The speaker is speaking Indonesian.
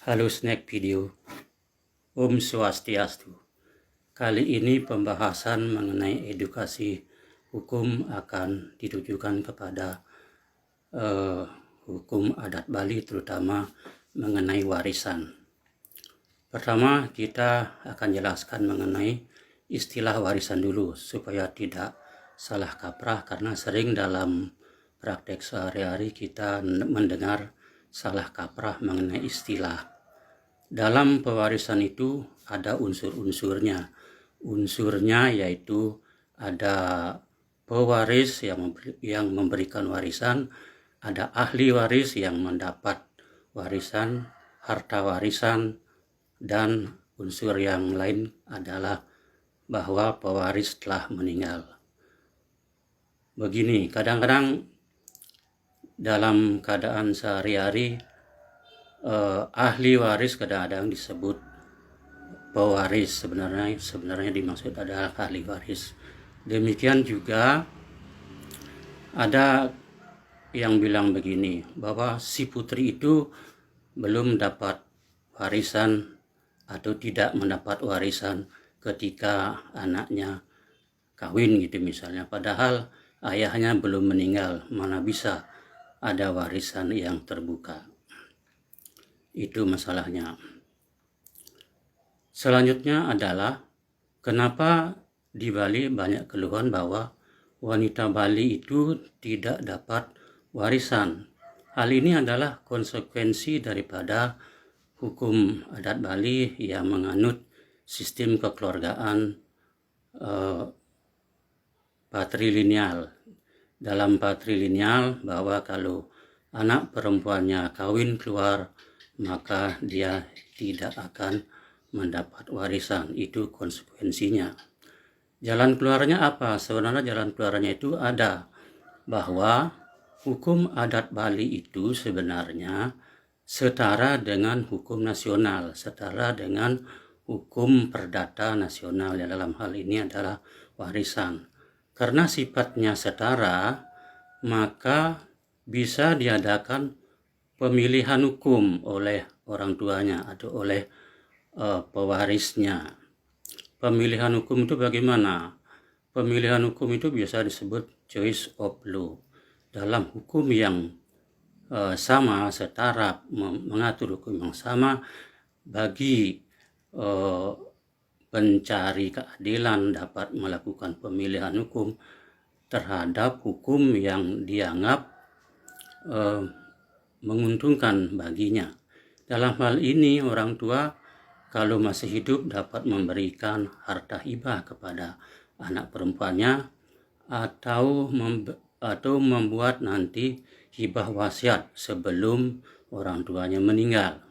Halo Snack Video, Om Swastiastu. Kali ini pembahasan mengenai edukasi hukum akan ditujukan kepada hukum adat Bali, terutama mengenai warisan. Pertama, kita akan jelaskan mengenai istilah warisan dulu, supaya tidak salah kaprah, karena sering dalam praktek sehari-hari kita mendengar salah kaprah mengenai istilah. Dalam pewarisan itu ada unsur-unsurnya. Unsurnya yaitu ada pewaris yang memberikan warisan, ada ahli waris yang mendapat warisan, harta warisan, dan unsur yang lain adalah bahwa pewaris telah meninggal. Begini, kadang-kadang dalam keadaan sehari-hari ahli waris kadang-kadang disebut pewaris, sebenarnya dimaksud adalah ahli waris. Demikian juga ada yang bilang begini, bahwa si putri itu belum dapat warisan atau tidak mendapat warisan ketika anaknya kawin gitu misalnya, padahal ayahnya belum meninggal, mana bisa ada warisan yang terbuka. Itu masalahnya. Selanjutnya adalah kenapa di Bali banyak keluhan bahwa wanita Bali itu tidak dapat warisan. Hal ini adalah konsekuensi daripada hukum adat Bali yang menganut sistem kekeluargaan patrilineal. Dalam patrilineal, bahwa kalau anak perempuannya kawin keluar, maka dia tidak akan mendapat warisan. Itu konsekuensinya. Jalan keluarnya apa? Sebenarnya jalan keluarnya itu ada, bahwa hukum adat Bali itu sebenarnya setara dengan hukum nasional, setara dengan hukum perdata nasional, yang dalam hal ini adalah warisan. Karena sifatnya setara, maka bisa diadakan pemilihan hukum oleh orang tuanya atau oleh pewarisnya. Pemilihan hukum itu bagaimana? Pemilihan hukum itu biasa disebut choice of law. Dalam hukum yang sama, setara, mengatur hukum yang sama, bagi pencari keadilan dapat melakukan pemilihan hukum terhadap hukum yang dianggap menguntungkan baginya. Dalam hal ini, orang tua kalau masih hidup dapat memberikan harta hibah kepada anak perempuannya, atau membuat nanti hibah wasiat sebelum orang tuanya meninggal.